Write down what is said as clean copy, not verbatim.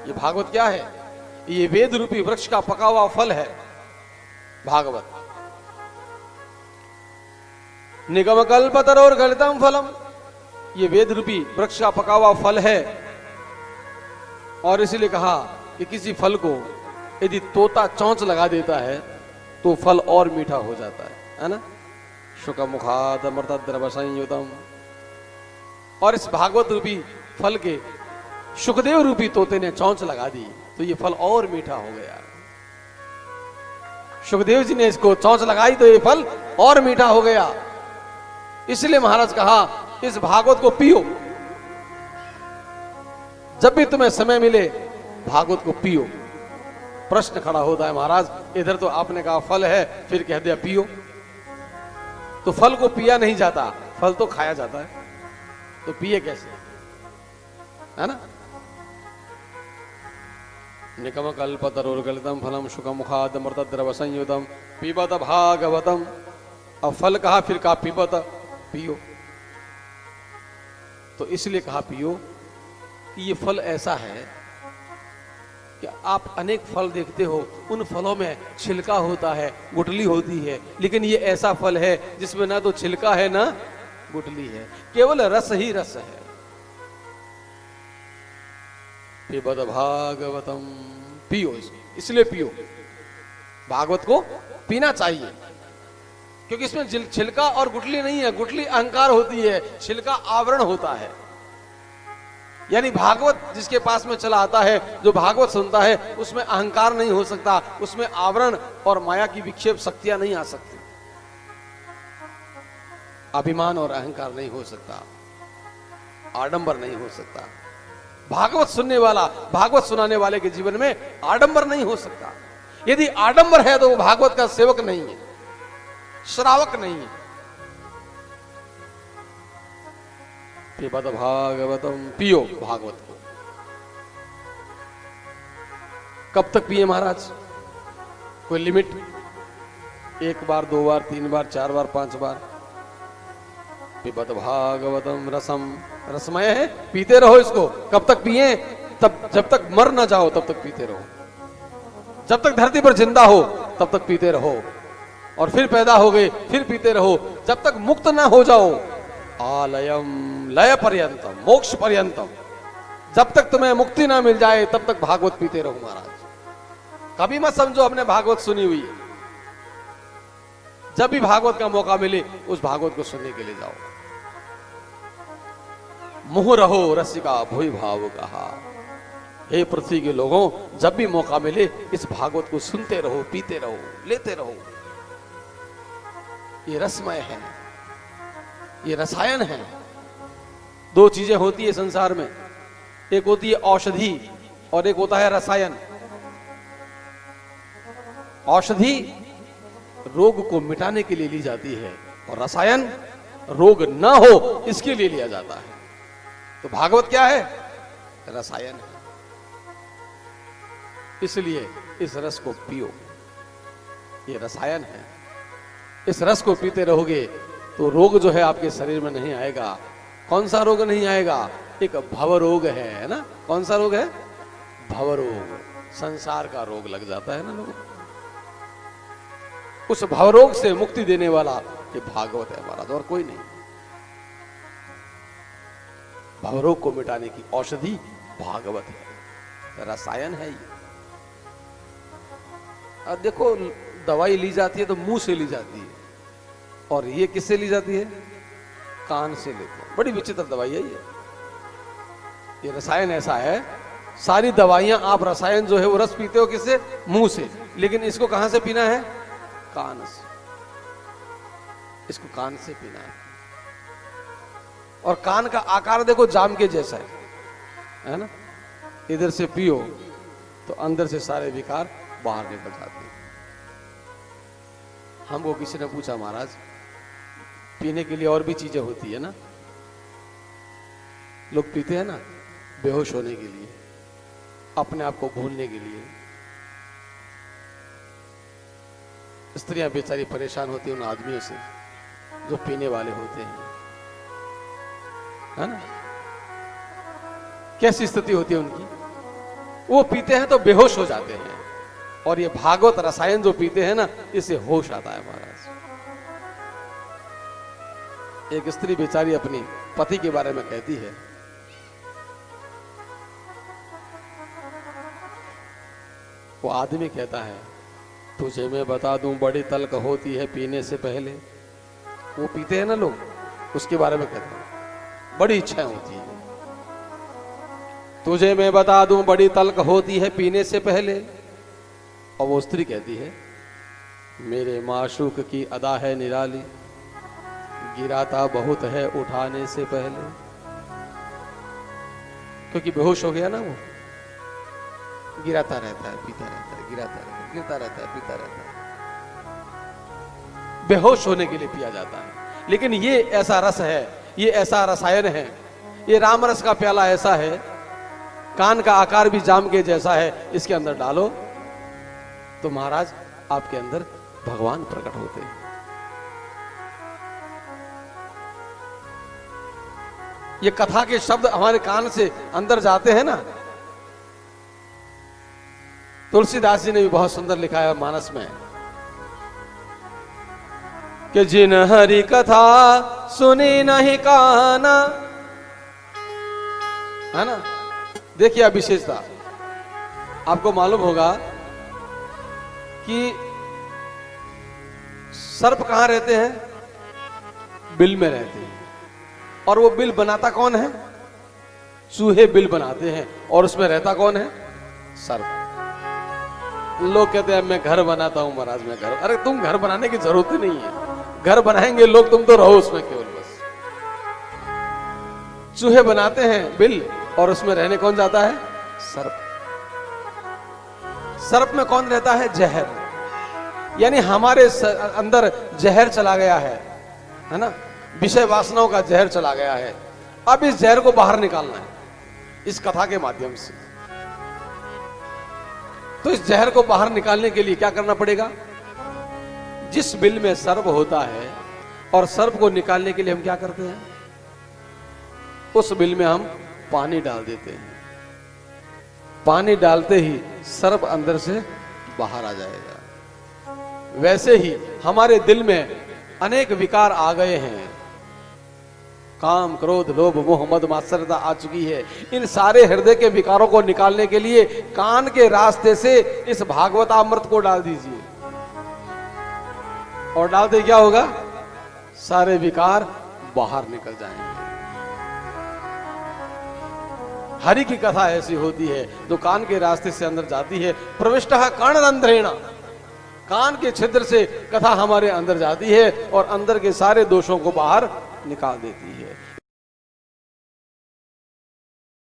ये भागवत क्या है? ये वेद रूपी वृक्ष का पका हुआ फल है भागवत। निगम कल्पतरोर गलितम फलम, ये वेद रूपी वृक्ष का पका हुआ फल है। और इसलिए कहा कि किसी फल को यदि तोता चोंच लगा देता है तो फल और मीठा हो जाता है ना। शुक मुखाद अमृत द्रव संयुतम, और इस भागवत रूपी फल के सुखदेव रूपी तोते ने चोंच लगा दी तो ये फल और मीठा हो गया। सुखदेव जी ने इसको चोंच लगाई तो ये फल और मीठा हो गया। इसलिए महाराज कहा इस भागवत को पियो, जब भी तुम्हें समय मिले भागवत को पियो। प्रश्न खड़ा होता है महाराज, इधर तो आपने कहा फल है, फिर कह दिया पियो। तो फल को पिया नहीं जाता, फल तो खाया जाता है, तो पिए कैसे, है ना। निकम कल्पतरोर गलितम फलम शुक मुखाद अमृत द्रव संयुतम पीबत भागवतम। अब फल कहा, फिर कहा पीबत, पियो। तो इसलिए कहा पियो कि ये फल ऐसा है कि आप अनेक फल देखते हो, उन फलों में छिलका होता है, गुठली होती है, लेकिन ये ऐसा फल है जिसमें ना तो छिलका है ना गुठली है, केवल रस ही रस है। पिबत भागवतम, पियो, इसलिए पियो, भागवत को पीना चाहिए, क्योंकि इसमें छिलका और गुठली नहीं है। गुठली अहंकार होती है, छिलका आवरण होता है। यानी भागवत जिसके पास में चला आता है, जो भागवत सुनता है, उसमें अहंकार नहीं हो सकता, उसमें आवरण और माया की विक्षेप शक्तियां नहीं आ सकती, अभिमान और अहंकार नहीं हो सकता, आडंबर नहीं हो सकता। भागवत सुनने वाला, भागवत सुनाने वाले के जीवन में आडंबर नहीं हो सकता। यदि आडंबर है तो वो भागवत का सेवक नहीं है, श्रावक नहीं है। पिबत भागवतम, पियो भागवत को। कब तक पिए महाराज? कोई लिमिट? एक बार, दो बार, तीन बार, चार बार, पांच बार? पिबत भागवतम रसम, रसमय है, पीते रहो इसको। कब तक पिए? तब जब तक मर ना जाओ तब तक पीते रहो, जब तक धरती पर जिंदा हो तब तक पीते रहो, और फिर पैदा हो गए फिर पीते रहो, जब तक मुक्त ना हो जाओ। आलयम लय पर्यंतम, मोक्ष पर्यंतम, जब तक तुम्हें मुक्ति ना मिल जाए तब तक भागवत पीते रहो महाराज। कभी मत समझो हमने भागवत सुनी हुई है। जब भी भागवत का मौका मिले उस भागवत को सुनने के लिए जाओ। मुह रहो रसिका भूय भाव कहा, हे पृथ्वी के लोगों, जब भी मौका मिले इस भागवत को सुनते रहो, पीते रहो, लेते रहो। ये रसमय है, ये रसायन है। दो चीजें होती है संसार में, एक होती है औषधि और एक होता है रसायन। औषधि रोग को मिटाने के लिए ली जाती है, और रसायन रोग ना हो इसके लिए लिया जाता है। तो भागवत क्या है? रसायन है। इसलिए इस रस को पियो, ये रसायन है। इस रस को पीते रहोगे तो रोग जो है आपके शरीर में नहीं आएगा। कौन सा रोग नहीं आएगा? एक भव रोग है ना। कौन सा रोग है? भव रोग, संसार का रोग लग जाता है ना लोग। उस भव रोग से मुक्ति देने वाला ये भागवत है महाराज, और कोई नहीं। भव रोग को मिटाने की औषधि भागवत है, रसायन है ये। अब देखो, दवाई ली जाती है तो मुंह से ली जाती है, और ये किससे ली जाती है? कान से लेते हैं। बड़ी विचित्र दवाई है ये रसायन ऐसा है। सारी दवाइयां आप रसायन जो है वो रस पीते हो किससे? मुंह से, लेकिन इसको कहां से पीना है? कान से। इसको कान से पीना है, और कान का आकार देखो जाम के जैसा है ना। इधर से पियो तो अंदर से सारे विकार बाहर निकल जाते हैं। हमको किसी ने पूछा, महाराज पीने के लिए और भी चीजें होती है ना, लोग पीते हैं ना बेहोश होने के लिए, अपने आप को भूलने के लिए। स्त्रियां बेचारी परेशान होती हैं उन आदमियों से जो पीने वाले होते हैं, है ना। कैसी स्थिति होती है उनकी? वो पीते हैं तो बेहोश हो जाते हैं, और ये भागवत रसायन जो पीते हैं ना, इससे होश आता है महाराज। एक स्त्री बेचारी अपनी पति के बारे में कहती है, वो आदमी कहता है, तुझे मैं बता दूं बड़ी तल्ख होती है पीने से पहले। वो पीते हैं ना लोग, उसके बारे में कहते हैं बड़ी इच्छाएं होती है। तुझे मैं बता दूं बड़ी तल्ख होती है पीने से पहले। और वो स्त्री कहती है, मेरे माशूक की अदा है निराली, गिराता बहुत है उठाने से पहले। क्योंकि बेहोश हो गया ना, वो गिराता रहता है, पीता रहता है, गिराता रहता है, गिरता रहता है, पीता रहता है। बेहोश होने के लिए पिया जाता है। लेकिन ये ऐसा रस है, ये ऐसा रसायन है, ये राम रस का प्याला ऐसा है, कान का आकार भी जाम के जैसा है, इसके अंदर डालो तो महाराज आपके अंदर भगवान प्रकट होते हैं। ये कथा के शब्द हमारे कान से अंदर जाते हैं ना। तुलसीदास जी ने भी बहुत सुंदर लिखा है मानस में कि जिन हरि कथा सुनी नहीं काना, है ना। देखिए अब विशेषता आपको मालूम होगा कि सर्प कहां रहते हैं? बिल में रहते हैं। और वो बिल बनाता कौन है? चूहे बिल बनाते हैं। और उसमें रहता कौन है? सर्प। लोग कहते हैं मैं घर बनाता हूं महाराज, मैं घर। अरे तुम घर बनाने की जरूरत ही नहीं है, घर बनाएंगे लोग, तुम तो रहो उसमें केवल बस। चूहे बनाते हैं बिल, और उसमें रहने कौन जाता है? सर्प। सर्प में कौन रहता है? जहर। यानी हमारे अंदर जहर चला गया है ना, विषय वासनाओं का जहर चला गया है। अब इस जहर को बाहर निकालना है इस कथा के माध्यम से। तो इस जहर को बाहर निकालने के लिए क्या करना पड़ेगा? जिस बिल में सर्प होता है, और सर्प को निकालने के लिए हम क्या करते हैं? उस बिल में हम पानी डाल देते हैं। पानी डालते ही सर्प अंदर से बाहर आ जाएगा। वैसे ही हमारे दिल में अनेक विकार आ गए हैं। काम, क्रोध, लोभ, मोह, मद, मात्सर्यता आ चुकी है। इन सारे हृदय के विकारों को निकालने के लिए कान के रास्ते से इस भागवतामृत को डाल दीजिए, और डालते क्या होगा? सारे विकार बाहर निकल जाएंगे। हरि की कथा ऐसी होती है जो कान के रास्ते से अंदर जाती है। प्रविष्टः कर्णरंध्रेण, कान के छिद्र से कथा हमारे अंदर जाती है और अंदर के सारे दोषों को बाहर निकाल देती है।